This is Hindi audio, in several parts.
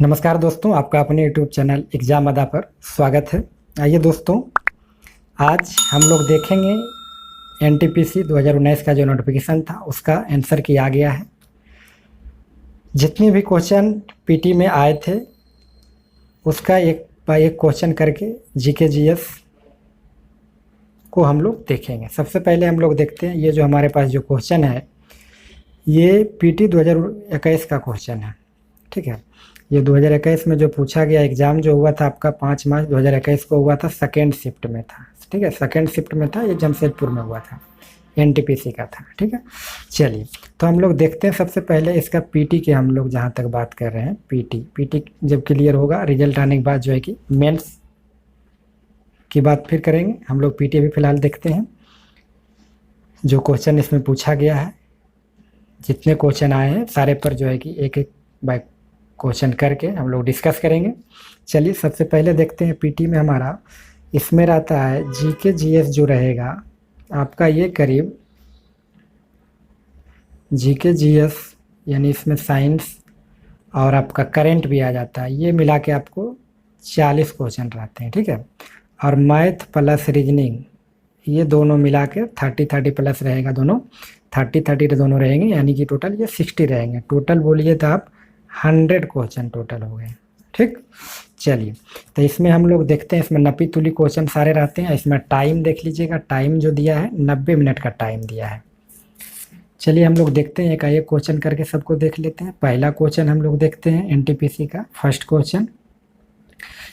नमस्कार दोस्तों, आपका अपने यूट्यूब चैनल एग्जाम अदा पर स्वागत है। आइए दोस्तों, आज हम लोग देखेंगे एनटीपीसी 2019 का जो नोटिफिकेशन था उसका आंसर किया गया है। जितने भी क्वेश्चन पीटी में आए थे उसका एक बाय एक क्वेश्चन करके जीके जीएस को हम लोग देखेंगे। सबसे पहले हम लोग देखते हैं, ये जो हमारे पास जो क्वेश्चन है ये पीटी 2021 का क्वेश्चन है। ठीक है, ये 2021 में जो पूछा गया एग्ज़ाम जो हुआ था आपका 5 मार्च 2021 को हुआ था, सेकेंड शिफ्ट में था। ठीक है, सेकेंड शिफ्ट में था, ये जमशेदपुर में हुआ था, एनटीपीसी का था। ठीक है, चलिए तो हम लोग देखते हैं। सबसे पहले इसका पीटी के हम लोग जहाँ तक बात कर रहे हैं, पीटी जब क्लियर होगा, रिजल्ट आने के बाद जो है कि मेंस की बात फिर करेंगे। हम लोग पीटी भी फिलहाल देखते हैं जो क्वेश्चन इसमें पूछा गया है। जितने क्वेश्चन आए हैं सारे पर जो है कि एक एक बाय क्वेश्चन करके हम लोग डिस्कस करेंगे। चलिए सबसे पहले देखते हैं पीटी में हमारा इसमें रहता है जीके जीएस जो रहेगा आपका, ये करीब जीके जीएस यानी इसमें साइंस और आपका करंट भी आ जाता है, ये मिला के आपको 40 क्वेश्चन रहते हैं। ठीक है, और मैथ प्लस रीजनिंग ये दोनों मिला के 30 प्लस रहेगा, दोनों 30 दोनों रहेंगे, यानी कि टोटल ये 60 रहेंगे। टोटल बोलिए तो आप 100 क्वेश्चन टोटल हो गए। ठीक, चलिए तो इसमें हम लोग देखते हैं, इसमें नपी तुली क्वेश्चन सारे रहते हैं। इसमें टाइम देख लीजिएगा, टाइम जो दिया है 90 मिनट का टाइम दिया है। चलिए हम लोग देखते हैं, एक एक क्वेश्चन करके सबको देख लेते हैं। पहला क्वेश्चन हम लोग देखते हैं एनटीपीसी का फर्स्ट क्वेश्चन।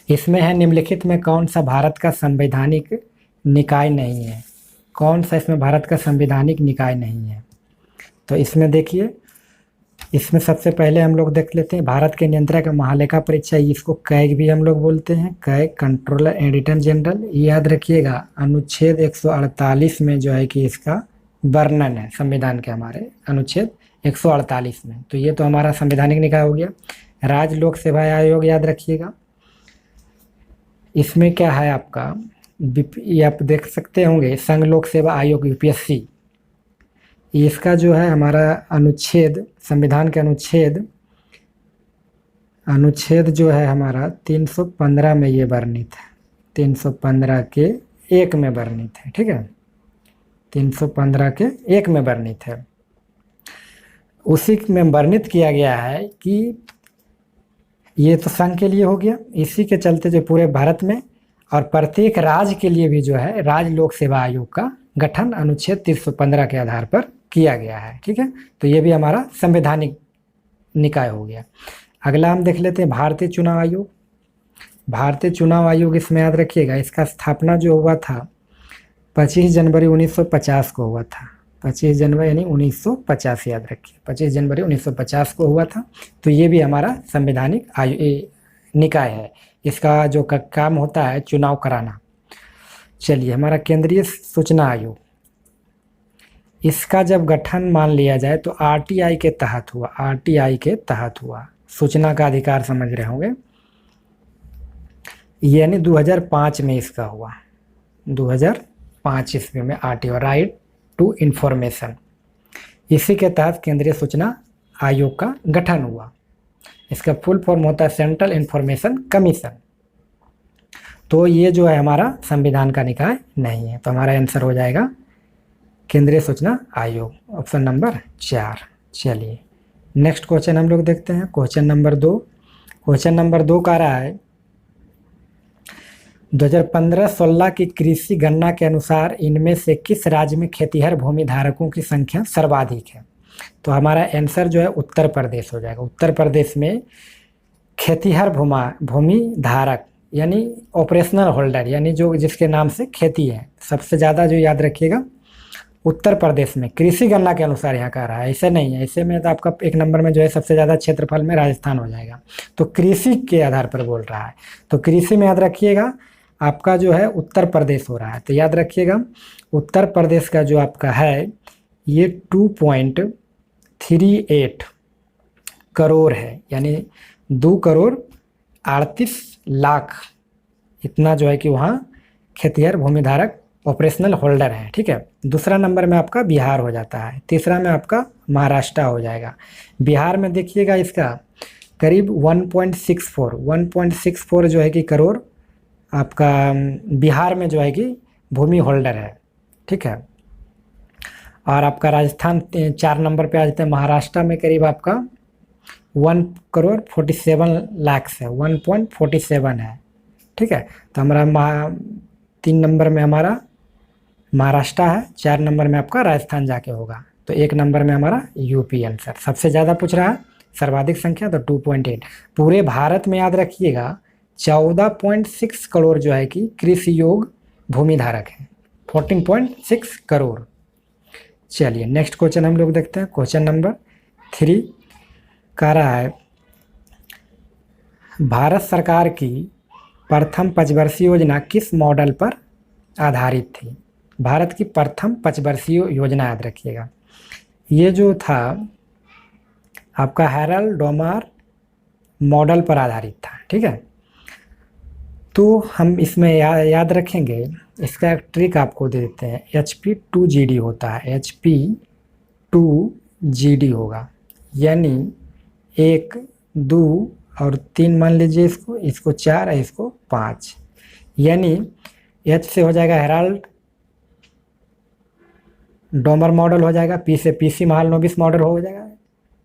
इसमें है निम्नलिखित में कौन सा भारत का संवैधानिक निकाय नहीं है? कौन सा इसमें भारत का संवैधानिक निकाय नहीं है? तो इसमें देखिए, इसमें सबसे पहले हम लोग देख लेते हैं भारत के नियंत्रक महालेखा परीक्षा, इसको कैग भी हम लोग बोलते हैं, कैग कंट्रोलर एडिटर जनरल। याद रखिएगा अनुच्छेद 148 में जो है कि इसका वर्णन है संविधान के, हमारे अनुच्छेद 148 में। तो ये तो हमारा संवैधानिक निकाय हो गया। राज्य लोक सेवा आयोग याद रखिएगा, इसमें क्या है आपका, ये आप देख सकते होंगे संघ लोक सेवा आयोग यूपीएससी। इसका जो है हमारा अनुच्छेद, संविधान के अनुच्छेद जो है हमारा 315 में ये वर्णित है, 315 के 1 में वर्णित है। ठीक है, 315 के 1 में वर्णित है। उसी में वर्णित किया गया है कि ये तो संघ के लिए हो गया, इसी के चलते जो पूरे भारत में और प्रत्येक राज्य के लिए भी जो है राज्य लोक सेवा आयोग का गठन अनुच्छेद 315 के आधार पर किया गया है। ठीक है, तो ये भी हमारा संवैधानिक निकाय हो गया। अगला हम देख लेते हैं भारतीय चुनाव आयोग। भारतीय चुनाव आयोग इसमें याद रखिएगा, इसका स्थापना जो हुआ था 25 जनवरी 1950 को हुआ था। 25 जनवरी यानी 1950, याद रखिए 25 जनवरी 1950 को हुआ था। तो ये भी हमारा संवैधानिक निकाय है। इसका जो काम होता है चुनाव कराना। चलिए हमारा केंद्रीय सूचना आयोग, इसका जब गठन मान लिया जाए तो आरटीआई के तहत हुआ, आरटीआई के तहत हुआ, सूचना का अधिकार समझ रहे होंगे, यानी 2005 में इसका हुआ, 2005 ईस्वी में आरटीआई, राइट टू इंफॉर्मेशन। इसी के तहत केंद्रीय सूचना आयोग का गठन हुआ। इसका फुल फॉर्म होता है सेंट्रल इंफॉर्मेशन कमीशन। तो ये जो है हमारा संविधान का निकाय नहीं है, तो हमारा आंसर हो जाएगा केंद्रीय सूचना आयोग, ऑप्शन नंबर 4। चलिए नेक्स्ट क्वेश्चन हम लोग देखते हैं, क्वेश्चन नंबर 2। क्वेश्चन नंबर 2 का रहा है 2015-16 की कृषि गणना के अनुसार इनमें से किस राज्य में खेतीहर भूमि धारकों की संख्या सर्वाधिक है? तो हमारा आंसर जो है उत्तर प्रदेश हो जाएगा। उत्तर प्रदेश में खेतीहर भूमि धारक यानी ऑपरेशनल होल्डर, यानी जो जिसके नाम से खेती है, सबसे ज़्यादा जो याद रखिएगा उत्तर प्रदेश में कृषि गणना के अनुसार यहाँ का रहा है। ऐसे नहीं है, ऐसे में तो आपका एक नंबर में जो है सबसे ज़्यादा क्षेत्रफल में राजस्थान हो जाएगा। तो कृषि के आधार पर बोल रहा है, तो कृषि में याद रखिएगा आपका जो है उत्तर प्रदेश हो रहा है। तो याद रखिएगा उत्तर प्रदेश का जो आपका है ये 2.38 करोड़ है, यानी 2,38,00,000 इतना जो है कि वहाँ खेतीहर भूमिधारक ऑपरेशनल होल्डर है। ठीक है, दूसरा नंबर में आपका बिहार हो जाता है, तीसरा में आपका महाराष्ट्र हो जाएगा। बिहार में देखिएगा इसका करीब 1.64 जो है कि करोड़ आपका बिहार में जो है कि भूमि होल्डर है, ठीक है। और आपका राजस्थान 4 नंबर पे आ जाते हैं। महाराष्ट्र में करीब आपका 1,47,00,000 है, 1.47 है, ठीक है। तो हमारा 3 नंबर में हमारा महाराष्ट्र है, 4 नंबर में आपका राजस्थान जाके होगा। तो 1 नंबर में हमारा यूपी आंसर। सबसे ज़्यादा पूछ रहा है सर्वाधिक संख्या तो 2.8। पूरे भारत में याद रखिएगा 14.6 करोड़ जो है कि कृषि योग भूमि धारक है, 14.6 करोड़। चलिए नेक्स्ट क्वेश्चन हम लोग देखते हैं। क्वेश्चन नंबर 3 कह रहा है भारत सरकार की प्रथम पंचवर्षीय योजना किस मॉडल पर आधारित थी। भारत की प्रथम पंचवर्षीय योजना याद रखिएगा, ये जो था आपका हैरल्ड डोमार मॉडल पर आधारित था, ठीक है। तो हम इसमें याद रखेंगे, इसका एक ट्रिक आपको दे देते हैं। HP2GD होता है, HP2GD होगा, यानी 1 2 और 3 मान लीजिए, इसको 4 है, इसको 5, यानी H से हो जाएगा हेराल्ड डोमर मॉडल हो जाएगा, P से PC महालनोबिस मॉडल हो जाएगा,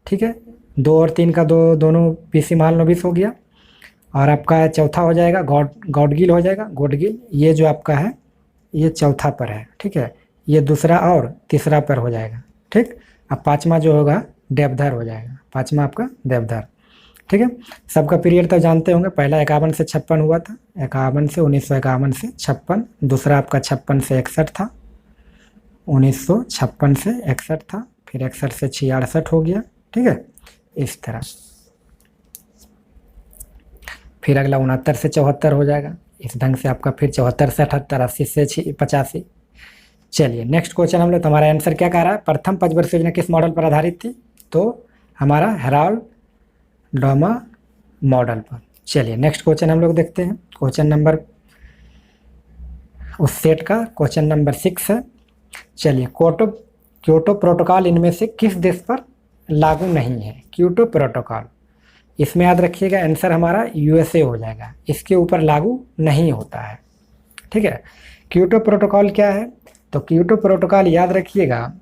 ठीक है। 2 और 3 का दोनों PC महालनोबिस हो गया। और आपका चौथा हो जाएगा गॉडगिल हो जाएगा, गॉडगिल। ये जो आपका है ये चौथा पर है, ठीक है। ये दूसरा और तीसरा पर हो जाएगा, ठीक। अब 5वां जो होगा देवधर हो जाएगा, 5वां आपका देवधर, ठीक है। सबका पीरियड तो जानते होंगे, पहला 51 से 56 हुआ था, 51 से 1951 से 56। दूसरा आपका 56 से 61 था, 1956 से 61 था, फिर 61 से 66 हो गया, ठीक है, इस तरह। फिर अगला 69 से 74 हो जाएगा, इस ढंग से आपका फिर 74 से 78, 80 से 85। चलिए नेक्स्ट क्वेश्चन हम लोग, तुम्हारा आंसर क्या कह रहा है। प्रथम पंचवर्षीय योजना किस मॉडल पर आधारित थी, तो हमारा हेराल्ड डोमर मॉडल पर। चलिए नेक्स्ट क्वेश्चन हम लोग देखते हैं। क्वेश्चन नंबर उस सेट का क्वेश्चन नंबर 6 है। चलिए क्योटो प्रोटोकॉल इनमें से किस देश पर लागू नहीं है। क्योटो प्रोटोकॉल, इसमें याद रखिएगा आंसर हमारा USA हो जाएगा, इसके ऊपर लागू नहीं होता है, ठीक है। क्योटो प्रोटोकॉल क्या है, तो क्योटो प्रोटोकॉल याद रखिएगा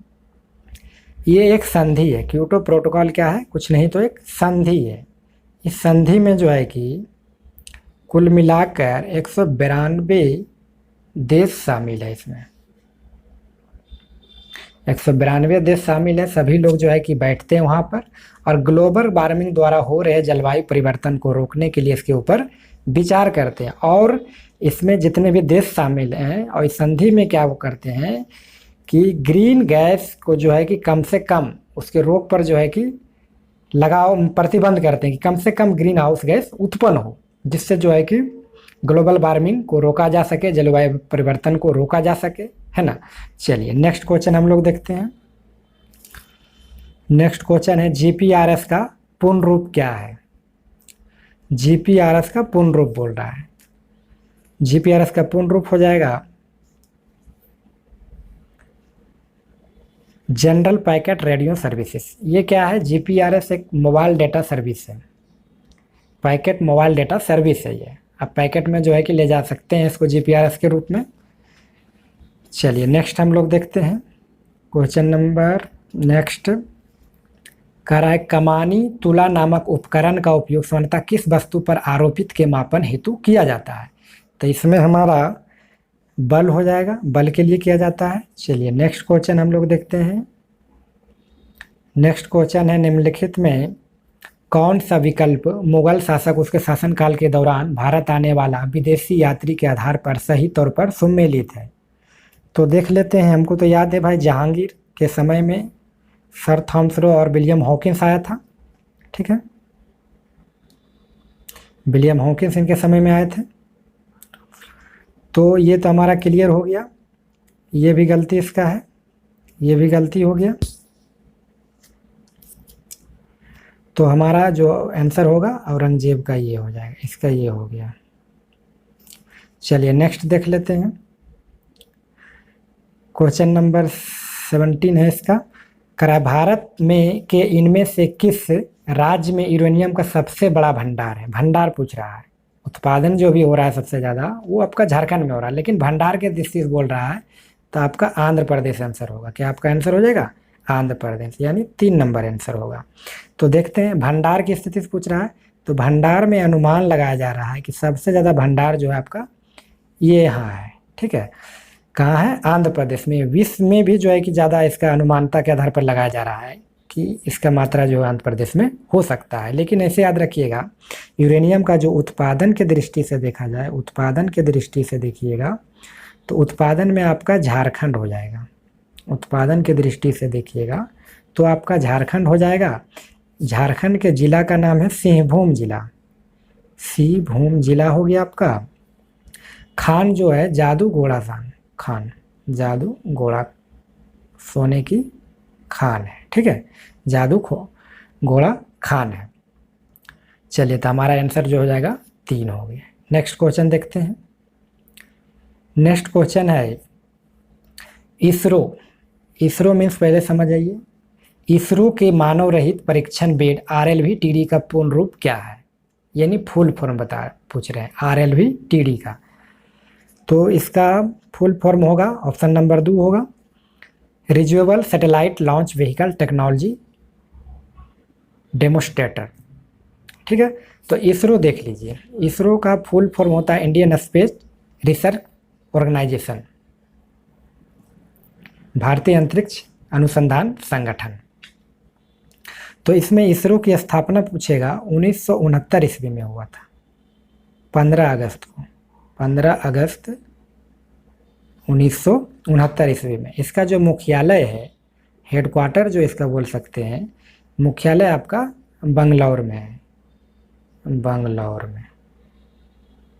ये एक संधि है। क्योटो प्रोटोकॉल क्या है, कुछ नहीं तो एक संधि है। इस संधि में जो है कि कुल मिलाकर 192 देश शामिल है, इसमें 192 देश शामिल है। सभी लोग जो है कि बैठते हैं वहाँ पर, और ग्लोबल वार्मिंग द्वारा हो रहे जलवायु परिवर्तन को रोकने के लिए इसके ऊपर विचार करते हैं। और इसमें जितने भी देश शामिल हैं, और इस संधि में क्या वो करते हैं कि ग्रीन गैस को जो है कि कम से कम उसके रोक पर जो है कि प्रतिबंध करते हैं कि कम से कम ग्रीन हाउस गैस उत्पन्न हो, जिससे जो है कि ग्लोबल वार्मिंग को रोका जा सके, जलवायु परिवर्तन को रोका जा सके, है ना। चलिए नेक्स्ट क्वेश्चन हम लोग देखते हैं। नेक्स्ट क्वेश्चन है GPRS का पूर्ण रूप क्या है। GPRS का पूर्ण रूप बोल रहा है। GPRS का पूर्ण रूप हो जाएगा जनरल पैकेट रेडियो सर्विसेज। ये क्या है, GPRS एक मोबाइल डेटा सर्विस है, पैकेट मोबाइल डेटा सर्विस है ये। आप पैकेट में जो है कि ले जा सकते हैं इसको GPRS के रूप में। चलिए नेक्स्ट हम लोग देखते हैं। क्वेश्चन नंबर नेक्स्ट कह रहा है कमानी तुला नामक उपकरण का उपयोग सामान्यतः किस वस्तु पर आरोपित के मापन हेतु किया जाता है। तो इसमें हमारा बल हो जाएगा, बल के लिए किया जाता है। चलिए नेक्स्ट क्वेश्चन हम लोग देखते हैं। नेक्स्ट क्वेश्चन है निम्नलिखित में कौन सा विकल्प मुगल शासक उसके शासनकाल के दौरान भारत आने वाला विदेशी यात्री के आधार पर सही तौर पर सुमेलित है। तो देख लेते हैं। हमको तो याद है भाई जहांगीर के समय में सर थॉमस रो और विलियम हॉकिंस आया था, ठीक है, विलियम हॉकिंस इनके समय में आए थे। तो ये तो हमारा क्लियर हो गया, ये भी गलती इसका है, ये भी गलती हो गया। तो हमारा जो आंसर होगा औरंगजेब का ये हो जाएगा, इसका ये हो गया। चलिए नेक्स्ट देख लेते हैं। क्वेश्चन नंबर 17 है इसका। करा भारत में के इनमें से किस राज्य में यूरेनियम का सबसे बड़ा भंडार है, भंडार पूछ रहा है। उत्पादन जो भी हो रहा है सबसे ज़्यादा वो आपका झारखंड में हो रहा है, लेकिन भंडार के दृष्टि से बोल रहा है तो आपका आंध्र प्रदेश आंसर होगा। क्या आपका आंसर हो जाएगा? आंध्र प्रदेश, यानी 3 नंबर आंसर होगा। तो देखते हैं भंडार की स्थिति से पूछ रहा है, तो भंडार में अनुमान लगाया जा रहा है कि सबसे ज़्यादा भंडार जो है आपका ये यहाँ है। ठीक है, कहाँ है? आंध्र प्रदेश में। विश्व में भी जो है कि ज़्यादा इसका अनुमानता के आधार पर लगाया जा रहा है कि इसका मात्रा जो है आंध्र प्रदेश में हो सकता है। लेकिन ऐसे याद रखिएगा, यूरेनियम का जो उत्पादन के दृष्टि से देखा जाए, उत्पादन के दृष्टि से देखिएगा तो उत्पादन में आपका झारखंड हो जाएगा। उत्पादन के दृष्टि से देखिएगा तो आपका झारखंड हो जाएगा। झारखंड के जिला का नाम है सिंहभूम जिला, सिंहभूम जिला हो गया आपका। खान जो है जादू घोड़ा खान, जादू घोड़ा सोने की खान है। ठीक है, जादू घोड़ा खान है। चलिए, तो हमारा आंसर जो हो जाएगा 3 हो गया। नेक्स्ट क्वेश्चन देखते हैं। नेक्स्ट क्वेश्चन है इसरो। इसरो मीन्स पहले समझ आइए, इसरो के मानव रहित परीक्षण बेड RLV-TD का पूर्ण रूप क्या है? यानी फुल फॉर्म पूछ रहे हैं RLV-TD का। तो इसका फुल फॉर्म होगा, ऑप्शन नंबर 2 होगा, reusable satellite launch vehicle technology demonstrator. ठीक है, तो इसरो देख लीजिए, इसरो का फुल फॉर्म होता है इंडियन स्पेस रिसर्च ऑर्गेनाइजेशन, भारतीय अंतरिक्ष अनुसंधान संगठन। तो इसमें इसरो की स्थापना पूछेगा 1969 ईस्वी में हुआ था, 15 अगस्त को, 15 अगस्त 1969 ईस्वी में। इसका जो मुख्यालय है, हेडक्वार्टर जो इसका बोल सकते हैं, मुख्यालय आपका बंगलौर में है, बंगलौर में।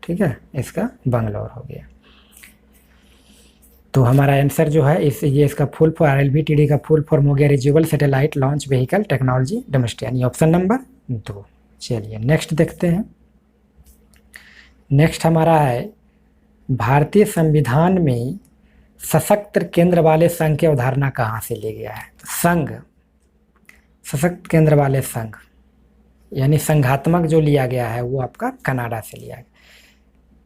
ठीक है, इसका बंगलौर हो गया। तो हमारा आंसर जो है ये इसका फुल फॉर्म RLV-TD का फुल फॉर्म हो गया reusable satellite launch vehicle technology demonstration, ये ऑप्शन नंबर 2। चलिए नेक्स्ट देखते हैं। नेक्स्ट हमारा है भारतीय संविधान में सशक्त केंद्र वाले संघ की अवधारणा कहाँ से ले गया है? तो संघ, सशक्त केंद्र वाले संघ यानी संघात्मक जो लिया गया है वो आपका कनाडा से लिया गया।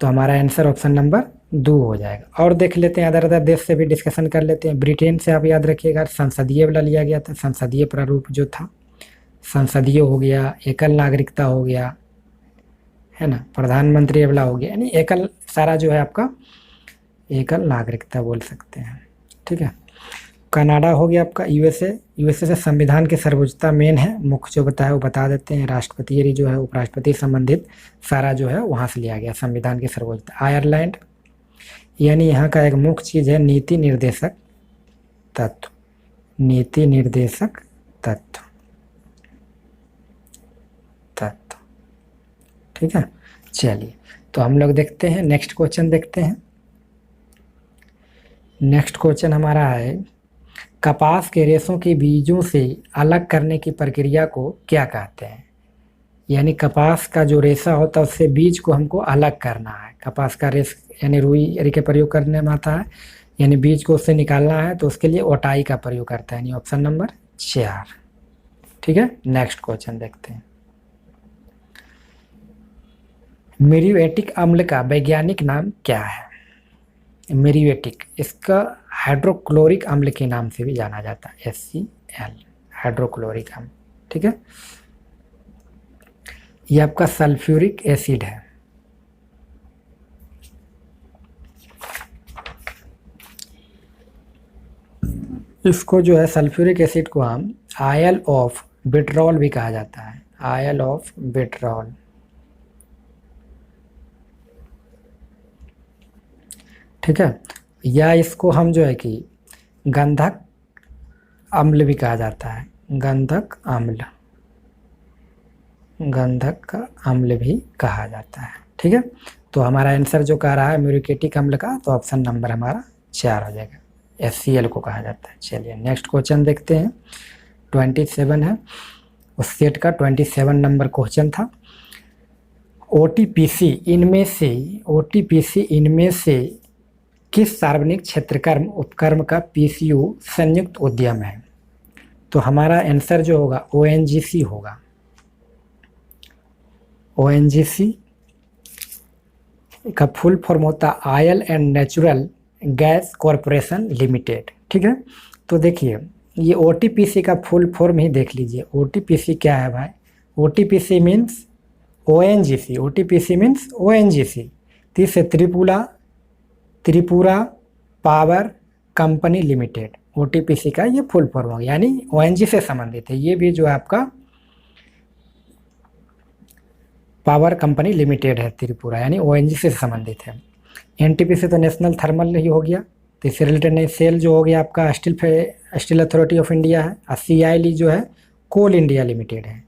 तो हमारा आंसर ऑप्शन नंबर 2 हो जाएगा। और देख लेते हैं, अदर देश से भी डिस्कशन कर लेते हैं। ब्रिटेन से आप याद रखिएगा संसदीय वाला लिया गया था, संसदीय प्रारूप जो था, संसदीय हो गया, एकल नागरिकता हो गया, है ना, प्रधानमंत्री वाला हो गया, यानी एकल सारा जो है आपका एकल नागरिकता बोल सकते हैं। ठीक है, कनाडा हो गया आपका। यूएसए से संविधान की सर्वोच्चता मेन है, मुख्य जो बताया वो बता देते हैं। राष्ट्रपति जो है उपराष्ट्रपति संबंधित सारा जो है वहाँ से लिया गया संविधान की सर्वोच्चता। आयरलैंड यानी यहाँ का एक मुख्य चीज़ है नीति निर्देशक तत्व, नीति निर्देशक तत्व। ठीक है, चलिए तो हम लोग देखते हैं नेक्स्ट क्वेश्चन देखते हैं। नेक्स्ट क्वेश्चन हमारा है कपास के रेशों के बीजों से अलग करने की प्रक्रिया को क्या कहते हैं? यानी कपास का जो रेशा होता है उससे बीज को हमको अलग करना है। कपास का रेश यानी रुई के प्रयोग करने में आता है, यानी बीज को उससे निकालना है तो उसके लिए ओटाई का प्रयोग करता है, यानी ऑप्शन नंबर 4। ठीक है, नेक्स्ट क्वेश्चन देखते हैं। म्यूरेटिक अम्ल का वैज्ञानिक नाम क्या है? म्यूरेटिक, इसका हाइड्रोक्लोरिक अम्ल के नाम से भी जाना जाता है, HCl, हाइड्रोक्लोरिक अम्ल। ठीक है, ये आपका सल्फ्यूरिक एसिड है। इसको जो है सल्फ्यूरिक एसिड को हम आयल ऑफ विट्रॉल भी कहा जाता है, आयल ऑफ विट्रॉल। ठीक है, या इसको हम जो है कि गंधक अम्ल भी कहा जाता है, गंधक अम्ल, गंधक का अम्ल भी कहा जाता है। ठीक है, तो हमारा आंसर जो कह रहा है म्यूरेटिक अम्ल का, तो ऑप्शन नंबर हमारा 4 हो जाएगा, HCl को कहा जाता है। चलिए नेक्स्ट क्वेश्चन देखते हैं, 27 है, उस सेट का 27 नंबर क्वेश्चन था। OTPC इनमें से किस सार्वजनिक क्षेत्रकर्म उपक्रम का PCU संयुक्त उद्यम है? तो हमारा आंसर जो होगा ONGC होगा, ONGC का फुल फॉर्म होता है oil and natural gas corporation limited. ठीक है, तो देखिए ये OTPC का फुल फॉर्म ही देख लीजिए। OTPC क्या है भाई? OTPC means ONGC, OTPC means ONGC, तीसरे Tripura power company limited. OTPC का ये फुल फॉर्म हो गया, यानी ONGC से संबंधित है। ये भी जो है आपका पावर कंपनी लिमिटेड है त्रिपुरा, यानी ONGC से संबंधित है। NTPC तो नेशनल थर्मल ही हो गया, तो इससे रिलेटेड नहीं। सेल जो हो गया आपका स्टील अथॉरिटी ऑफ इंडिया है। और CIL जो है कोल इंडिया लिमिटेड है,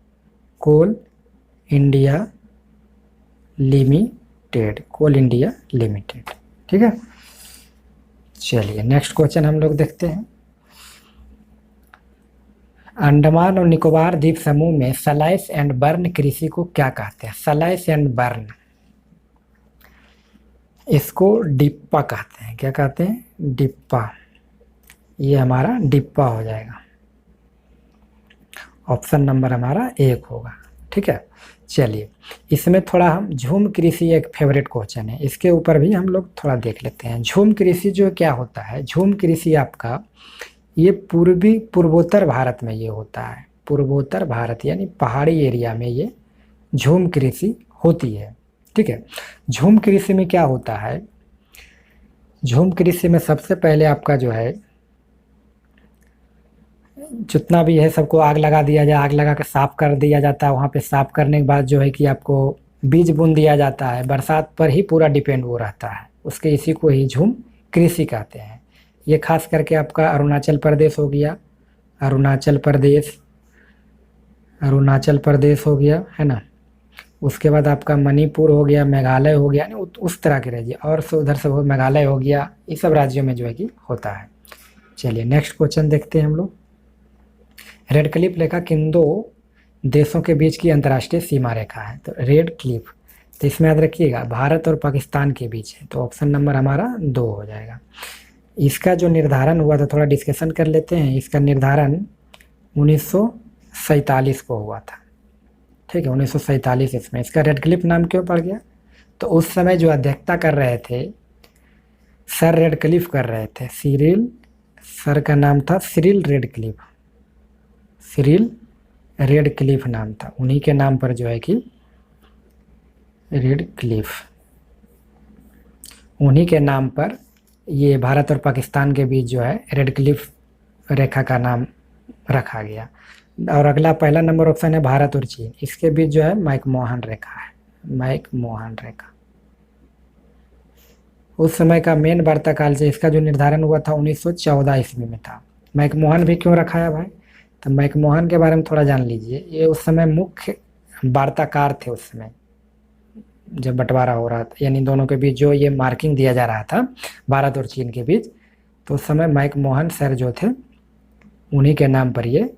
कोल इंडिया लिमिटेड। ठीक है, चलिए नेक्स्ट क्वेश्चन हम लोग देखते हैं। अंडमान और निकोबार द्वीप समूह में स्लाइस एंड बर्न कृषि को क्या कहते हैं? स्लाइस एंड बर्न, इसको डिप्पा कहते हैं। क्या कहते हैं? डिप्पा। ये हमारा डिप्पा हो जाएगा, ऑप्शन नंबर हमारा 1 होगा। ठीक है, चलिए इसमें थोड़ा हम झूम कृषि एक फेवरेट क्वेश्चन है, इसके ऊपर भी हम लोग थोड़ा देख लेते हैं। झूम कृषि जो क्या होता है? झूम कृषि आपका ये पूर्वोत्तर भारत में ये होता है। पूर्वोत्तर भारत यानी पहाड़ी एरिया में ये झूम कृषि होती है। ठीक है, झूम कृषि में क्या होता है? झूम कृषि में सबसे पहले आपका जो है जितना भी है सबको आग लगा दिया जाए, आग लगा के साफ कर दिया जाता है। वहाँ पे साफ करने के बाद जो है कि आपको बीज बुन दिया जाता है। बरसात पर ही पूरा डिपेंड वो रहता है, उसके इसी को ही झूम कृषि कहते हैं। ये खास करके आपका अरुणाचल प्रदेश हो गया, अरुणाचल प्रदेश हो गया है ना। उसके बाद आपका मणिपुर हो गया, मेघालय हो गया, यानी उस तरह के राज्य, और से उधर से वो मेघालय हो गया, ये सब राज्यों में जो है कि होता है। चलिए नेक्स्ट क्वेश्चन देखते हैं हम लोग। रेड क्लिफ रेखा किन दो देशों के बीच की अंतर्राष्ट्रीय सीमा रेखा है? तो रेड क्लिफ, तो इसमें याद रखिएगा भारत और पाकिस्तान के बीच है, तो ऑप्शन नंबर हमारा 2 हो जाएगा। इसका जो निर्धारण हुआ था थोड़ा डिस्कशन कर लेते हैं। इसका निर्धारण 1947 को हुआ था। ठीक है, 1947 इसमें। इसका रेड क्लिफ नाम क्यों पड़ गया? तो उस समय जो अध्यक्षता कर रहे थे सर रेड क्लिफ कर रहे थे। सर का नाम था सिरिल रेड क्लिफ नाम था, उन्हीं के नाम पर जो है कि रेड क्लिफ, उन्हीं के नाम पर ये भारत और पाकिस्तान के बीच जो है रेड क्लिफ रेखा का नाम रखा गया। और अगला पहला नंबर ऑप्शन है भारत और चीन, इसके बीच जो है मैकमोहन रेखा है, मैकमोहन रेखा। उस समय का मेन वार्ताकाल से इसका जो निर्धारण हुआ था 1914 ईस्वी में था। मैकमोहन भी क्यों रखा है भाई? तो मैकमोहन के बारे में थोड़ा जान लीजिए। ये उस समय मुख्य वार्ताकार थे उस समय जब बंटवारा हो रहा था, यानी दोनों के बीच जो ये मार्किंग दिया जा रहा था भारत और चीन के बीच, तो उस समय मैकमोहन सर जो थे उन्हीं के नाम पर ये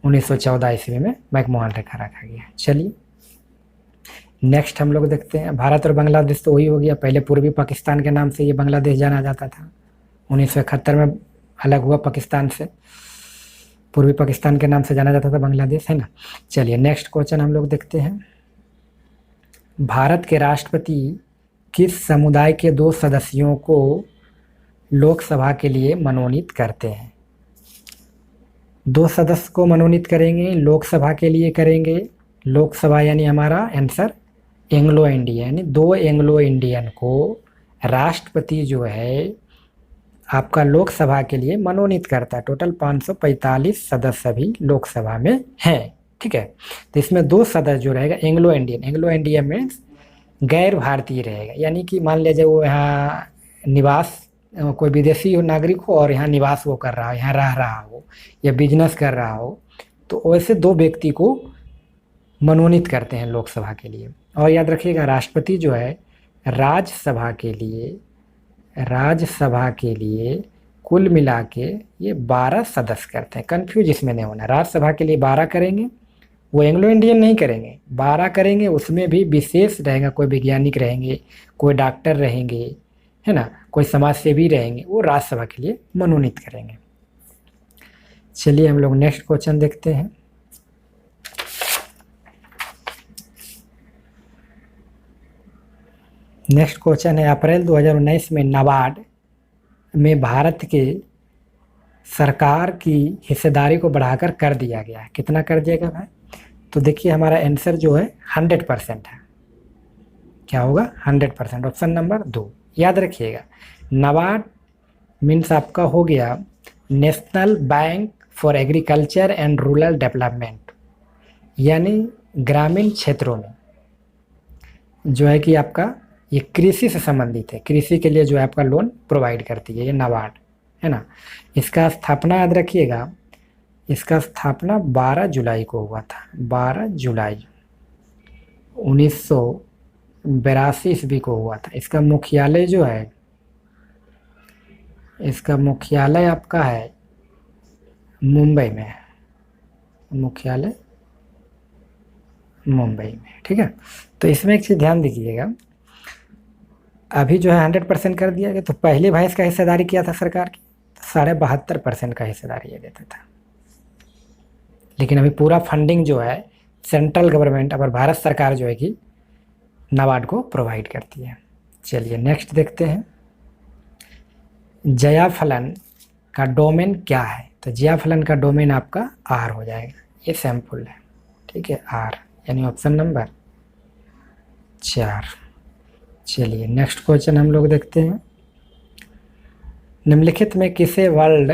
1914 ईस्वी में मैकमोहन रेखा रखा गया। चलिए नेक्स्ट हम लोग देखते हैं। भारत और बांग्लादेश तो वही हो गया, पहले पूर्वी पाकिस्तान के नाम से ये बांग्लादेश जाना जाता था। 1971 में अलग हुआ पाकिस्तान से, पूर्वी पाकिस्तान के नाम से जाना जाता था बांग्लादेश, है ना। चलिए नेक्स्ट क्वेश्चन हम लोग देखते हैं। भारत के राष्ट्रपति किस समुदाय के 2 सदस्यों को लोकसभा के लिए मनोनीत करते हैं? 2 सदस्य को मनोनीत करेंगे, लोकसभा के लिए करेंगे। लोकसभा यानी हमारा आंसर एंग्लो इंडियन, यानी 2 एंग्लो इंडियन को राष्ट्रपति जो है आपका लोकसभा के लिए मनोनीत करता है। टोटल 545 सदस्य भी लोकसभा में हैं। ठीक है, तो इसमें 2 सदस्य जो रहेगा एंग्लो इंडियन मीन्स गैर भारतीय रहेगा, यानी कि मान लीजिए वो यहाँ निवास, कोई विदेशी हो, नागरिक हो और यहाँ निवास वो कर रहा हो, यहाँ रह रहा हो या बिजनेस कर रहा हो, तो वैसे 2 व्यक्ति को मनोनीत करते हैं लोकसभा के लिए। और याद रखिएगा राष्ट्रपति जो है राज्यसभा के लिए कुल मिला के ये 12 सदस्य करते हैं। कंफ्यूज इसमें नहीं होना, राज्यसभा के लिए 12 करेंगे, वो एंग्लो इंडियन नहीं करेंगे, 12 करेंगे। उसमें भी विशेष रहेगा, कोई वैज्ञानिक रहेंगे, कोई डॉक्टर रहेंगे, है ना, कोई समाज सेवी रहेंगे, वो राज्यसभा के लिए मनोनीत करेंगे। चलिए हम लोग नेक्स्ट क्वेश्चन देखते हैं। नेक्स्ट क्वेश्चन है, अप्रैल 2019 में नाबार्ड में भारत के सरकार की हिस्सेदारी को बढ़ाकर कर दिया गया है। कितना कर दिया गया भाई? तो देखिए हमारा आंसर जो है 100% है। क्या होगा? 100%। ऑप्शन नंबर 2 याद रखिएगा। नाबार्ड मीन्स आपका हो गया national bank for agriculture and rural development, यानी ग्रामीण क्षेत्रों में जो है कि आपका ये कृषि से संबंधित है, कृषि के लिए जो है आपका लोन प्रोवाइड करती है ये नाबार्ड, है ना। इसका स्थापना याद रखिएगा, इसका स्थापना 12 जुलाई को हुआ था, 12 जुलाई 1982 ईस्वी को हुआ था। इसका मुख्यालय जो है, इसका मुख्यालय आपका है मुंबई में, मुख्यालय मुंबई में, ठीक है। तो इसमें एक चीज़ ध्यान दीजिएगा, अभी जो है 100% कर दिया गया, तो पहले भाई इसका हिस्सेदारी किया था सरकार की 72.5% का हिस्सेदारी ये देता था, लेकिन अभी पूरा फंडिंग जो है सेंट्रल गवर्नमेंट और भारत सरकार जो है कि नाबार्ड को प्रोवाइड करती है। चलिए नेक्स्ट देखते हैं, जया फलन का डोमेन क्या है? तो जया फलन का डोमेन आपका आर हो जाएगा, ये सैम्पल है, ठीक है, आर, यानी ऑप्शन नंबर 4। चलिए नेक्स्ट क्वेश्चन हम लोग देखते हैं, निम्नलिखित में किसे world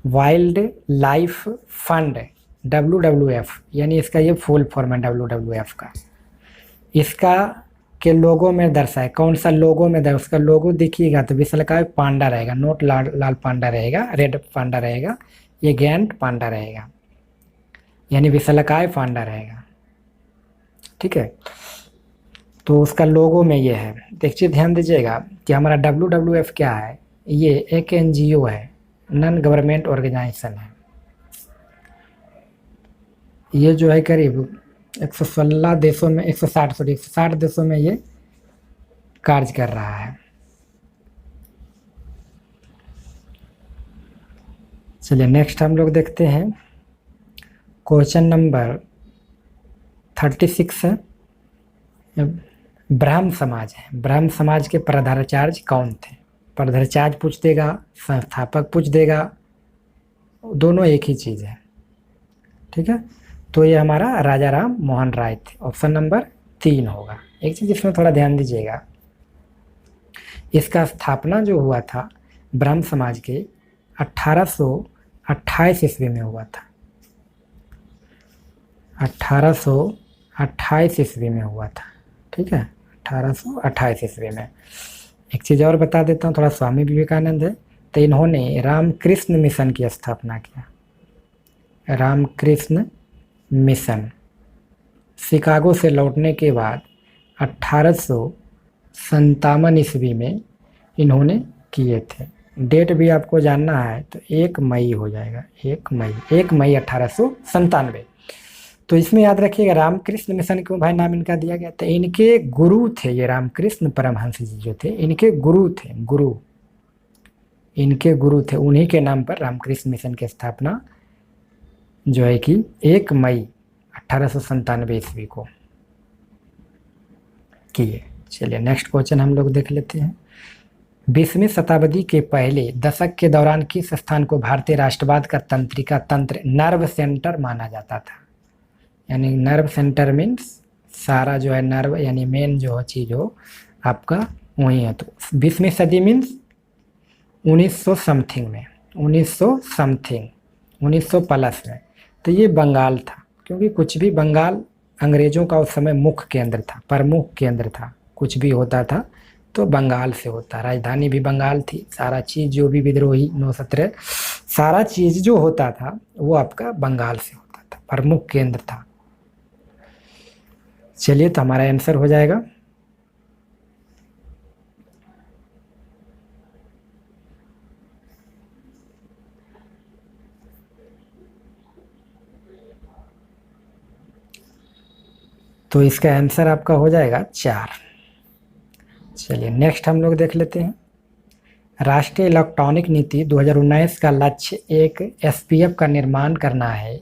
wild life fund WWF, यानी इसका ये फुल फॉर्म है WWF का, इसका के लोगो में दर्शाए, कौन सा लोगो में दर्शाए? उसका लोगो देखिएगा तो विशालकाय पांडा रहेगा, नोट लाल पांडा रहेगा, रेड पांडा रहेगा, ये गैंट पांडा रहेगा, यानी विशालकाय पांडा रहेगा, ठीक है। तो उसका लोगो में ये है। देखिए ध्यान दीजिएगा कि हमारा WWF क्या है, ये एक NGO है, नॉन गवर्नमेंट ऑर्गेनाइजेशन है। ये जो है करीब 116 देशों में, 160 देशों में ये कार्य कर रहा है। चलिए नेक्स्ट हम लोग देखते हैं, क्वेश्चन नंबर 36 है, ब्राह्म समाज है, ब्राह्म समाज के प्रधानाचार्य कौन थे? प्रधानाचार्य पूछ देगा, संस्थापक पूछ देगा, दोनों एक ही चीज़ है, ठीक है। तो ये हमारा राजा राम मोहन राय थे, ऑप्शन नंबर 3 होगा। एक चीज़ इसमें थोड़ा ध्यान दीजिएगा, इसका स्थापना जो हुआ था ब्राह्म समाज के 1828 ईस्वी में हुआ था, 1828 ईस्वी में हुआ था, ठीक है, 1828 ईस्वी में। एक चीज़ और बता देता हूँ, थोड़ा स्वामी विवेकानंद है, तो इन्होंने रामकृष्ण मिशन की स्थापना किया, रामकृष्ण मिशन। शिकागो से लौटने के बाद 1857 ईस्वी में इन्होंने किए थे। डेट भी आपको जानना है तो 1 मई हो जाएगा, 1 मई 1897। तो इसमें याद रखिएगा रामकृष्ण मिशन क्यों भाई नाम इनका दिया गया? तो इनके गुरु थे ये रामकृष्ण परमहंस जी जो थे, इनके गुरु थे, इनके गुरु थे, उन्हीं के नाम पर रामकृष्ण मिशन की स्थापना जो है कि 1 मई 1897 ईस्वी को किए। चलिए नेक्स्ट क्वेश्चन हम लोग देख लेते हैं, 20वीं शताब्दी के पहले दशक के दौरान किस स्थान को भारतीय राष्ट्रवाद का तंत्रिका तंत्र नर्व सेंटर माना जाता था? यानी नर्व सेंटर मीन्स सारा जो है नर्व, यानी मेन जो चीज़ हो आपका वही है। तो 20वीं सदी मीन्स 1900 समथिंग में, 1900 प्लस में। तो ये बंगाल था, क्योंकि कुछ भी बंगाल अंग्रेज़ों का उस समय मुख्य केंद्र था, प्रमुख केंद्र था, कुछ भी होता था तो बंगाल से होता, राजधानी भी बंगाल थी, सारा चीज़ जो भी विद्रोही 917 सारा चीज़ जो होता था वो आपका बंगाल से होता था, प्रमुख केंद्र था। चलिए तो हमारा आंसर हो जाएगा तो इसका आंसर आपका हो जाएगा 4। चलिए नेक्स्ट हम लोग देख लेते हैं, राष्ट्रीय इलेक्ट्रॉनिक नीति 2019 का लक्ष्य एक SPF का निर्माण करना है।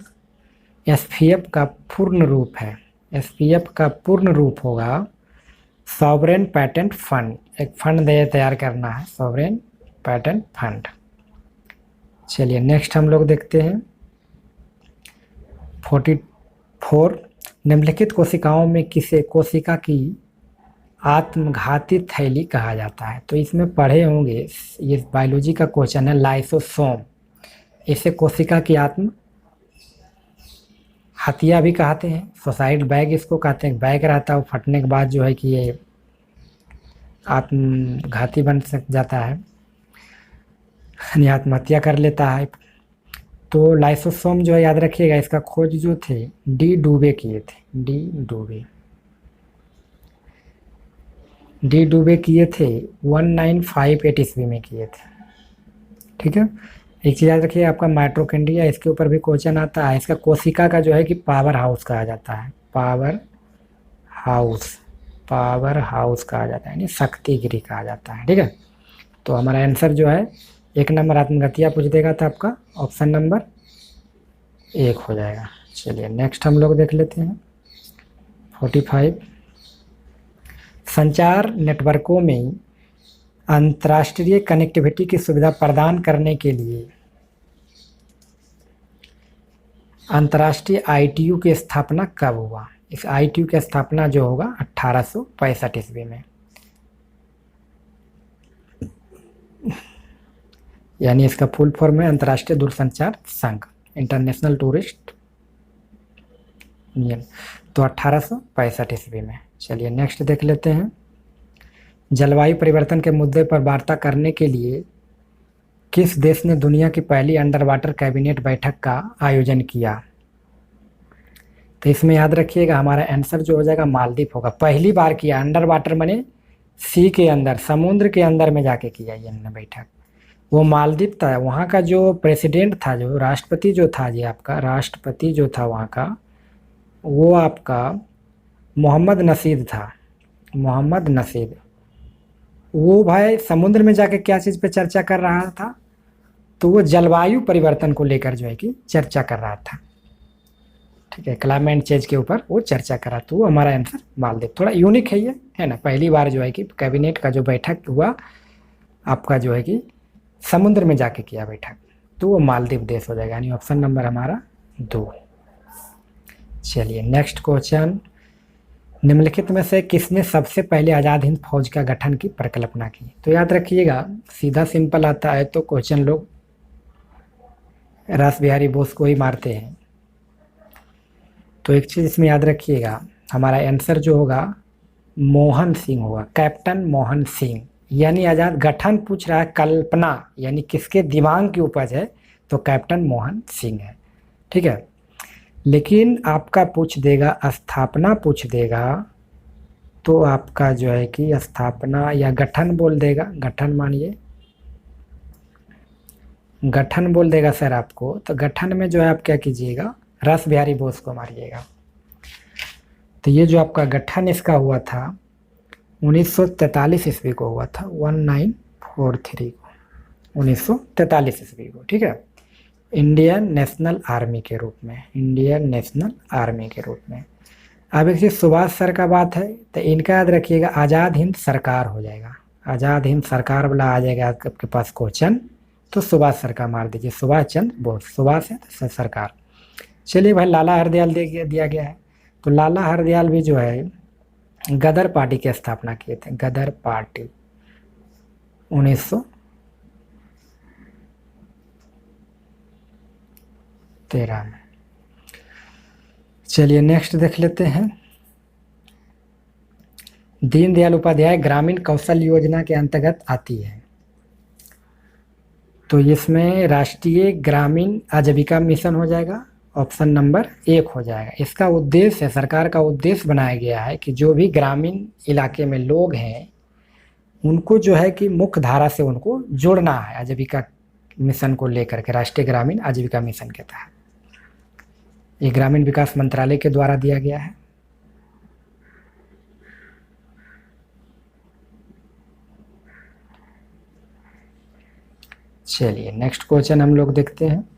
SPF का पूर्ण रूप है, SPF का पूर्ण रूप होगा सॉवरेन पेटेंट फंड, एक फंड दे तैयार करना है, सॉवरेन पेटेंट फंड। चलिए नेक्स्ट हम लोग देखते हैं 44, निम्नलिखित कोशिकाओं में किसे कोशिका की आत्मघाती थैली कहा जाता है। तो इसमें पढ़े होंगे, ये बायोलॉजी का क्वेश्चन है, लाइसोसोम। इसे कोशिका की आत्म हथिया भी कहते हैं, सुसाइड बैग इसको कहते हैं। बैग रहता है, वो फटने के बाद जो है कि ये आत्मघाती बन सक जाता है, यानी आत्महत्या कर लेता है। तो लाइसोसोम जो है याद रखिएगा, इसका खोज जो थे डी डूबे किए थे, डी डूबे किए थे 1958 ईस्वी में किए थे। ठीक है, एक चीज़ याद रखिए, आपका माइटोकॉन्ड्रिया, इसके ऊपर भी क्वेश्चन आता है। इसका कोशिका का जो है कि पावर हाउस कहा जाता है, पावर हाउस कहा जाता है, यानी शक्ति गिरी कहा जाता है। ठीक है, तो हमारा आंसर जो है 1 नंबर आत्मघातिया पूछ देगा तो आपका ऑप्शन नंबर 1 हो जाएगा। चलिए नेक्स्ट हम लोग देख लेते हैं 45, संचार नेटवर्कों में अंतर्राष्ट्रीय कनेक्टिविटी की सुविधा प्रदान करने के लिए अंतर्राष्ट्रीय ITU की स्थापना कब हुआ। इस ITU की स्थापना जो होगा 1865 ईस्वी में, यानी इसका फुल फॉर्म है अंतर्राष्ट्रीय दूरसंचार संघ, इंटरनेशनल टूरिस्ट यूनियन। तो 1865 ईस्वी में। चलिए नेक्स्ट देख लेते हैं, जलवायु परिवर्तन के मुद्दे पर वार्ता करने के लिए किस देश ने दुनिया की पहली अंडर वाटर कैबिनेट बैठक का आयोजन किया। तो इसमें याद रखिएगा हमारा आंसर जो हो जाएगा मालदीव होगा। पहली बार किया, अंडर वाटर माने सी के अंदर, समुद्र के अंदर में जाके किया ये बैठक, वो मालदीव था। वहाँ का जो प्रेसिडेंट था, जो राष्ट्रपति जो था जी, आपका राष्ट्रपति जो था वहाँ का, वो आपका मोहम्मद नशीद था, मोहम्मद नशीद। वो भाई समुद्र में जाके क्या चीज़ पे चर्चा कर रहा था, तो वो जलवायु परिवर्तन को लेकर जो है कि चर्चा कर रहा था। ठीक है, क्लाइमेट चेंज के ऊपर वो चर्चा कर रहा, तो वो हमारा आंसर मालदीव। थोड़ा यूनिक है ये, है ना, पहली बार जो है कि कैबिनेट का जो बैठक हुआ आपका जो है कि समुद्र में जाके किया बैठक, तो वो मालदीव देश हो जाएगा, यानी ऑप्शन नंबर हमारा 2। चलिए नेक्स्ट क्वेश्चन, निम्नलिखित में से किसने सबसे पहले आज़ाद हिंद फौज का गठन की परिकल्पना की। तो याद रखिएगा सीधा सिंपल आता है तो क्वेश्चन लोग रास बिहारी बोस को ही मारते हैं। तो एक चीज़ इसमें याद रखिएगा, हमारा आंसर जो होगा मोहन सिंह होगा, कैप्टन मोहन सिंह। यानी आज़ाद गठन पूछ रहा है, कल्पना यानी किसके दिमाग की उपज है, तो कैप्टन मोहन सिंह है। ठीक है, लेकिन आपका पूछ देगा स्थापना पूछ देगा, तो आपका जो है कि स्थापना या गठन बोल देगा, गठन मानिए गठन बोल देगा सर आपको, तो गठन में जो है आप क्या कीजिएगा, रास बिहारी बोस को मारिएगा। तो ये जो आपका गठन इसका हुआ था 1943 ईस्वी को हुआ था, 1943 को, 1943 ईस्वी को। ठीक है, इंडियन नेशनल आर्मी के रूप में, इंडियन नेशनल आर्मी के रूप में। अब एक चीज़ सुभाष सर का बात है, तो इनका याद रखिएगा आज़ाद हिंद सरकार हो जाएगा, आज़ाद हिंद सरकार वाला आ जाएगा आपके पास क्वेश्चन, तो सुभाष सर का मार दीजिए, सुभाष चंद्र बोस, सुभाष है तो सरकार। चलिए भाई लाला हरदयाल दिया गया है, तो लाला हरदयाल भी जो है गदर पार्टी की स्थापना किए थे, गदर पार्टी 1913 में। चलिए नेक्स्ट देख लेते हैं, दीनदयाल उपाध्याय ग्रामीण कौशल योजना के अंतर्गत आती है। तो इसमें राष्ट्रीय ग्रामीण आजीविका मिशन हो जाएगा, ऑप्शन नंबर 1 हो जाएगा। इसका उद्देश्य है, सरकार का उद्देश्य बनाया गया है कि जो भी ग्रामीण इलाके में लोग हैं उनको जो है कि मुख्य धारा से उनको जोड़ना है, आजीविका मिशन को लेकर के, राष्ट्रीय ग्रामीण आजीविका मिशन के तहत। ये ग्रामीण विकास मंत्रालय के द्वारा दिया गया है। चलिए नेक्स्ट क्वेश्चन हम लोग देखते हैं,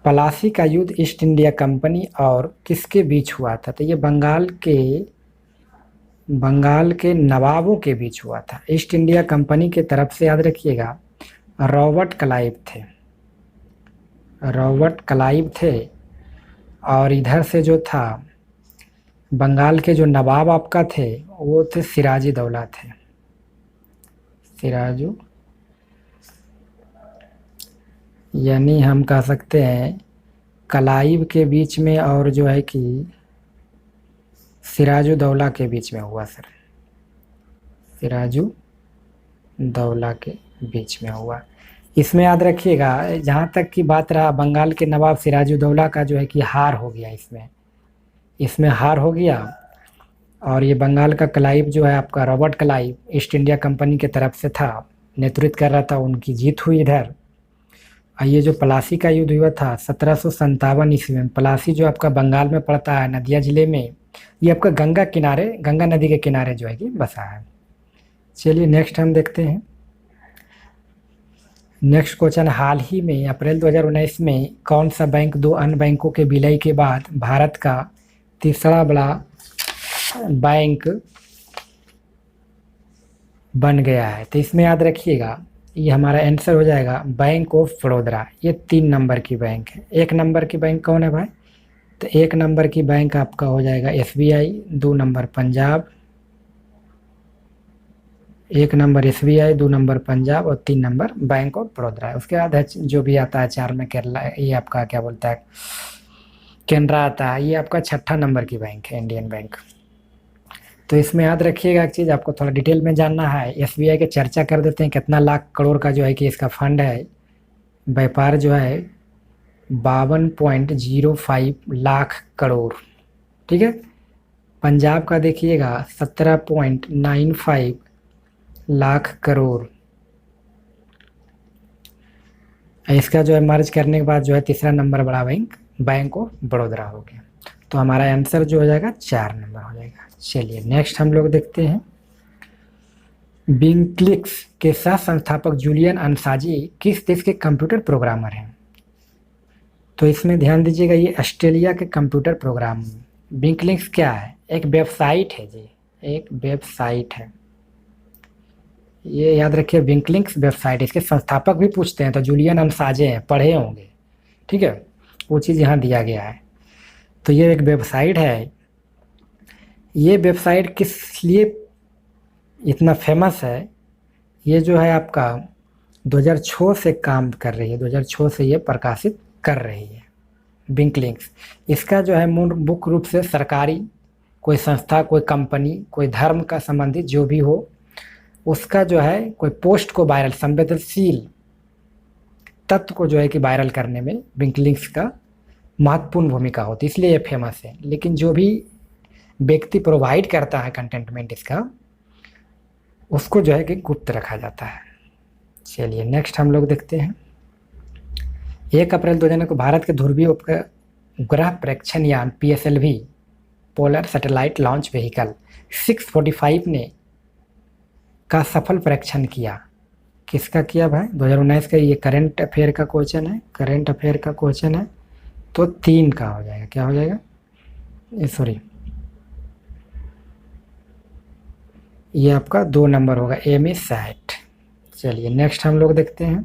पलासी का युद्ध ईस्ट इंडिया कंपनी और किसके बीच हुआ था। तो ये बंगाल के बंगाल के नवाबों के बीच हुआ था। ईस्ट इंडिया कंपनी की तरफ से, याद रखिएगा, रॉबर्ट क्लाइव थे। रॉबर्ट क्लाइव थे। और इधर से जो था बंगाल के जो नवाब आपका थे वो थे सिराजी दौला थे। सिराजू, यानी हम कह सकते हैं क्लाइव के बीच में और जो है कि सिराजू दौला के बीच में हुआ सर। सिराजू दौला के बीच में हुआ। इसमें याद रखिएगा, जहाँ तक की बात रहा बंगाल के नवाब सिराजू दौला का जो है कि हार हो गया, इसमें हार हो गया। और ये बंगाल का क्लाइव जो है आपका, Robert Clive, east India company की तरफ से था, नेतृत्व कर रहा था, उनकी जीत हुई इधर। और ये जो प्लासी का युद्ध हुआ था 1757 ईस्वी में, प्लासी जो आपका बंगाल में पड़ता है, नदिया जिले में, ये आपका गंगा नदी के किनारे जो है कि बसा है। चलिए नेक्स्ट हम देखते हैं। नेक्स्ट क्वेश्चन, हाल ही में अप्रैल 2019 में कौन सा बैंक दो अन्य बैंकों के विलय के बाद भारत का तीसरा बड़ा बैंक बन गया है? तो इसमें याद रखिएगा, ये हमारा आंसर हो जाएगा बैंक ऑफ बड़ौदा। ये 3 नंबर की बैंक है। 1 नंबर की बैंक कौन है भाई? तो 1 नंबर की बैंक आपका हो जाएगा SBI, 2 number Punjab, 1 number SBI, 2 number Punjab और 3 नंबर बैंक ऑफ बड़ौदा है। उसके बाद जो भी आता है 4 में केरला, ये आपका क्या बोलता है, केनरा आता है। ये आपका 6ठा नंबर की बैंक है, इंडियन बैंक। तो इसमें याद रखिएगा एक चीज़, आपको थोड़ा डिटेल में जानना है। SBI की चर्चा कर देते हैं, कितना लाख करोड़ का जो है कि इसका फंड है। व्यापार जो है 52.05 लाख करोड़, ठीक है। पंजाब का देखिएगा 17.95 लाख करोड़। इसका जो है मर्ज करने के बाद जो है तीसरा नंबर बड़ा बैंक ऑफ बड़ौदा हो गया। तो हमारा आंसर जो हो जाएगा 4 नंबर हो जाएगा। चलिए नेक्स्ट हम लोग देखते हैं। विंक्लिक्स के सह संस्थापक जूलियन अनसाजी किस देश के कंप्यूटर प्रोग्रामर हैं? तो इसमें ध्यान दीजिएगा, ये ऑस्ट्रेलिया के कंप्यूटर प्रोग्राम। विंक्लिक्स क्या है? एक वेबसाइट है जी, एक वेबसाइट है। ये याद रखिए, विंक्लिक्स वेबसाइट। इसके संस्थापक भी पूछते हैं तो जूलियन अनसाजे हैं, पढ़े होंगे, ठीक है। वो चीज़ यहाँ दिया गया है। तो ये एक वेबसाइट है। ये वेबसाइट किस लिए इतना फेमस है? ये जो है आपका 2006 से काम कर रही है, 2006 से ये प्रकाशित कर रही है विंक्लिक्स। इसका जो है मुख्य रूप से सरकारी कोई संस्था, कोई कंपनी, कोई धर्म का संबंधित जो भी हो, उसका जो है कोई पोस्ट को वायरल, संवेदनशील तत्व को जो है कि वायरल करने में विंक्लिक्स का महत्वपूर्ण भूमिका होती है, इसलिए ये फेमस है। लेकिन जो भी व्यक्ति प्रोवाइड करता है कंटेंटमेंट इसका, उसको जो है कि गुप्त रखा जाता है। चलिए नेक्स्ट हम लोग देखते हैं। 1 अप्रैल 2009 को भारत के ध्रुवीय उपग्रह प्रेक्षण यान PSLV, polar satellite launch vehicle 645 ने का सफल परीक्षण किया। किसका किया भाई? 2019 का। ये करंट अफेयर का क्वेश्चन है, करंट अफेयर का क्वेश्चन है। तो 3 का हो जाएगा, क्या हो जाएगा, सॉरी, ये आपका 2 नंबर होगा, एमीसैट। चलिए नेक्स्ट हम लोग देखते हैं।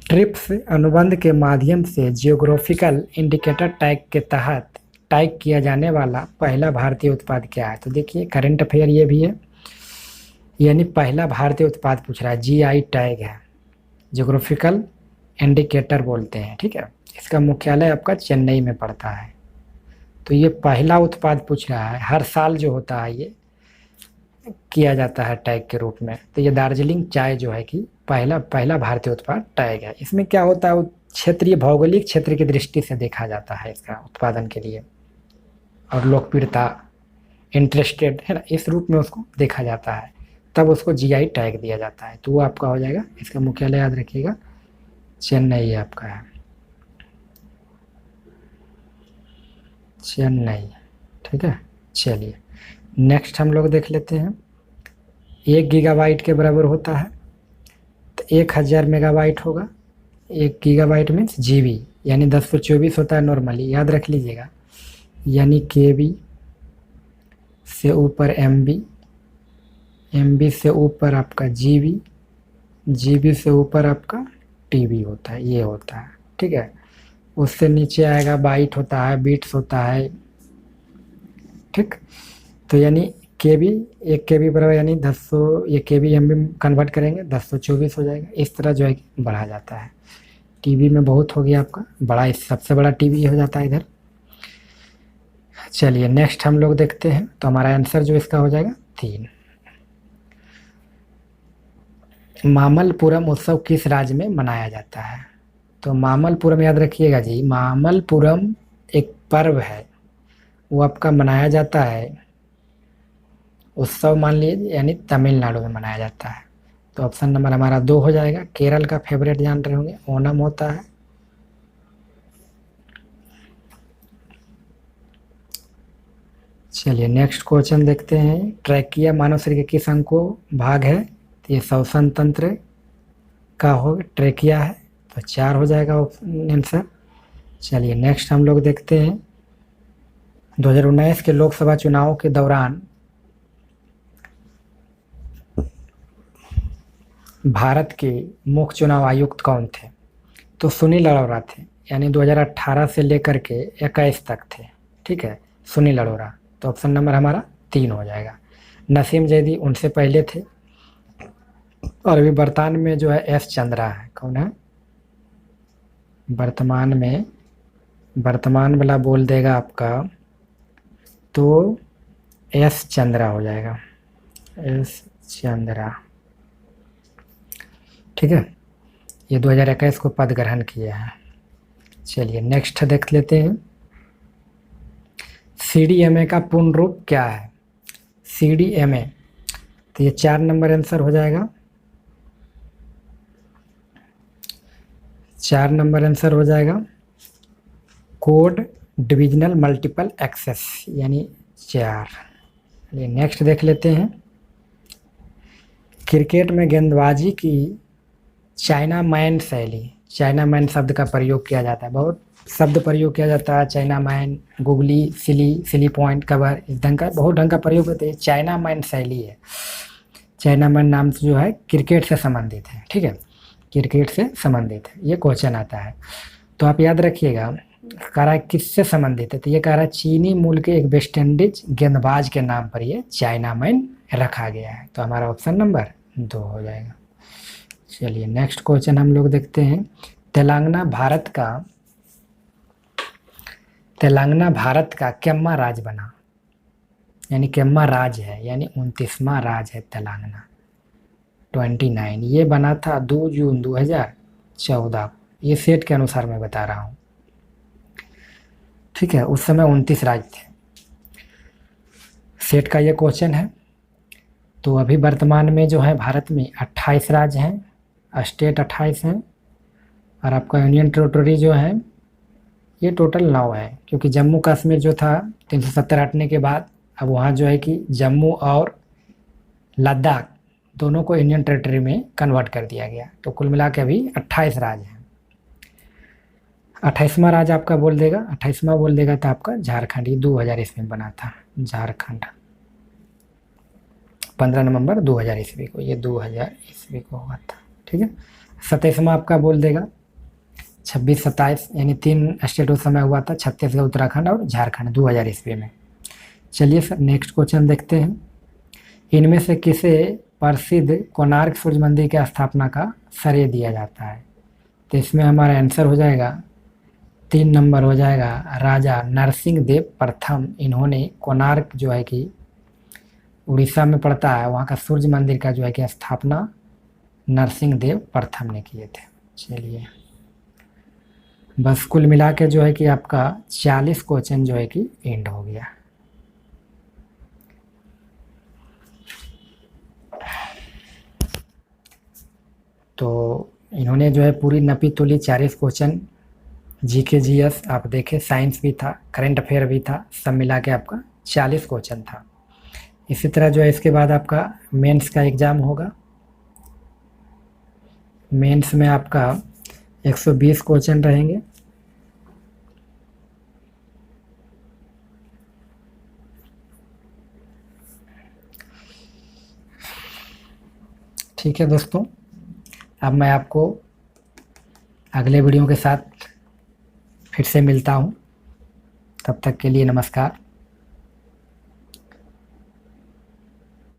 ट्रिप्स अनुबंध के माध्यम से जियोग्राफिकल इंडिकेटर टैग के तहत टैग किया जाने वाला पहला भारतीय उत्पाद क्या है? तो देखिए करंट अफेयर ये भी है, यानी पहला भारतीय उत्पाद पूछ रहा है। GI टैग है, जियोग्राफिकल इंडिकेटर बोलते हैं, ठीक है। इसका मुख्यालय आपका चेन्नई में पड़ता है। तो ये पहला उत्पाद पूछ रहा है। हर साल जो होता है ये किया जाता है टैग के रूप में। तो ये दार्जिलिंग चाय जो है कि पहला भारतीय उत्पाद टैग है। इसमें क्या होता है, वो क्षेत्रीय भौगोलिक क्षेत्र की दृष्टि से देखा जाता है इसका उत्पादन के लिए, और लोकप्रियता, इंटरेस्टेड है ना, इस रूप में उसको देखा जाता है, तब उसको GI टैग दिया जाता है। तो वो आपका हो जाएगा, इसका मुख्यालय याद रखिएगा चेन्नई आपका है, चेन्नई, ठीक है। चलिए नेक्स्ट हम लोग देख लेते हैं। 1 गीगाबाइट के बराबर होता है तो 1000 मेगाबाइट होगा। 1 गीगाबाइट मीन्स GB, यानी 10/24 होता है नॉर्मली, याद रख लीजिएगा। यानी KB से ऊपर MB, MB से ऊपर आपका GB, GB से ऊपर आपका TB होता है, ये होता है, ठीक है। उससे नीचे आएगा बाइट होता है, बीट्स होता है, ठीक। तो यानी KB, 1 KB बराबर यानी 10 ये KB MB में कन्वर्ट करेंगे 1024 हो जाएगा। इस तरह जो है बढ़ा जाता है। TB में बहुत हो गया आपका, बड़ा इस सबसे बड़ा TB हो जाता है इधर। चलिए नेक्स्ट हम लोग देखते हैं, तो हमारा आंसर जो इसका हो जाएगा 3। मामल्लपुरम उत्सव किस राज्य में मनाया जाता है? तो मामल्लपुरम याद रखिएगा जी, मामल्लपुरम एक पर्व है, वो आपका मनाया जाता है, उत्सव मान लीजिए, यानी तमिलनाडु में मनाया जाता है। तो ऑप्शन नंबर हमारा 2 हो जाएगा। केरल का फेवरेट जान रहे होंगे, ओणम होता है। चलिए नेक्स्ट क्वेश्चन देखते हैं। ट्रैकिया मानव शरीर के किस अंग को भाग है? तो ये श्वसन तंत्र का हो, ट्रैकिया है, तो 4 हो जाएगा आंसर। चलिए नेक्स्ट हम लोग देखते हैं 2019 के लोकसभा चुनाव के दौरान भारत के मुख्य चुनाव आयुक्त कौन थे? तो सुनील अरोड़ा थे, यानी 2018 से लेकर के 21 तक थे, ठीक है, सुनील अरोड़ा। तो ऑप्शन नंबर हमारा 3 हो जाएगा। नसीम जैदी उनसे पहले थे, और अभी वर्तमान में जो है एस चंद्रा है। कौन है वर्तमान में? वर्तमान वाला बोल देगा आपका तो एस चंद्रा हो जाएगा, एस चंद्रा, ठीक है। ये 2021 को पद ग्रहण किए हैं। चलिए नेक्स्ट देख लेते हैं। CDMA का पूर्ण रूप क्या है? CDMA, तो ये 4 नंबर आंसर हो जाएगा। 4 नंबर आंसर हो जाएगा कोड डिविजनल मल्टीपल एक्सेस, यानी 4। ये नेक्स्ट देख लेते हैं। क्रिकेट में गेंदबाजी की चाइना मैन शैली, चाइना मैन शब्द का प्रयोग किया जाता है, बहुत शब्द प्रयोग किया जाता है। China man, googly, silly point, cover, इस ढंग का बहुत ढंग का प्रयोग होता है। चाइना मैन शैली है। चाइना मैन नाम से जो है क्रिकेट से संबंधित है, ठीक है, क्रिकेट से संबंधित है, ये क्वेश्चन आता है। तो आप याद रखिएगा, कह रहा है किससे संबंधित है, तो ये कह रहा है चीनी मूल के एक वेस्ट इंडीज गेंदबाज के नाम पर ये चाइना मैन रखा गया है। तो हमारा ऑप्शन नंबर 2 हो जाएगा। चलिए नेक्स्ट क्वेश्चन हम लोग देखते हैं। तेलंगाना भारत का केम्मा राज्य बना, यानी केम्मा राज्य है, यानी 29वां राज्य है तेलंगाना, 29। ये बना था 2 जून 2014, ये सेट के अनुसार मैं बता रहा हूँ, ठीक है। उस समय 29 राज्य थे, सेट का ये क्वेश्चन है। तो अभी वर्तमान में जो है भारत में 28 राज्य हैं, स्टेट 28 हैं, और आपका यूनियन टेरिटरी जो है ये टोटल 9 है, क्योंकि जम्मू कश्मीर जो था 370 हटने के बाद अब वहाँ जो है कि जम्मू और लद्दाख दोनों को यूनियन टेरिटरी में कन्वर्ट कर दिया गया। तो कुल मिला के अभी 28 राज्य हैं। 28वां राज्य आपका बोल देगा, 28वां बोल देगा तो आपका झारखंड, ये 2000 ईस्वी में बना था झारखंड, 15 नवंबर 2000 ईस्वी को, ये 2000 ईस्वी को हुआ था, ठीक है। 27वां आपका बोल देगा 26, 27, यानी 3 स्टेट उस समय हुआ था, छत्तीसगढ़, उत्तराखंड और झारखंड, 2000 ईस्वी में। चलिए सर नेक्स्ट क्वेश्चन देखते हैं। इनमें से किसे प्रसिद्ध कोणार्क सूर्य मंदिर की स्थापना का श्रेय दिया जाता है? तो इसमें हमारा आंसर हो जाएगा 3 नंबर हो जाएगा राजा नरसिंह देव प्रथम। इन्होंने कोणार्क जो है कि उड़ीसा में पड़ता है, वहाँ का सूर्य मंदिर का जो है कि स्थापना नरसिंह देव प्रथम ने किए थे। चलिए बस कुल मिला के जो है कि आपका 40 क्वेश्चन जो है कि एंड हो गया। तो इन्होंने जो है पूरी नपी तुली 40 क्वेश्चन, जीके जीएस आप देखें, साइंस भी था, करंट अफेयर भी था, सब मिला के आपका 40 क्वेश्चन था। इसी तरह जो है इसके बाद आपका मेंस का एग्ज़ाम होगा। मेंस में आपका 120 क्वेश्चन रहेंगे। ठीक है दोस्तों, अब मैं आपको अगले वीडियो के साथ फिर से मिलता हूँ। तब तक के लिए नमस्कार।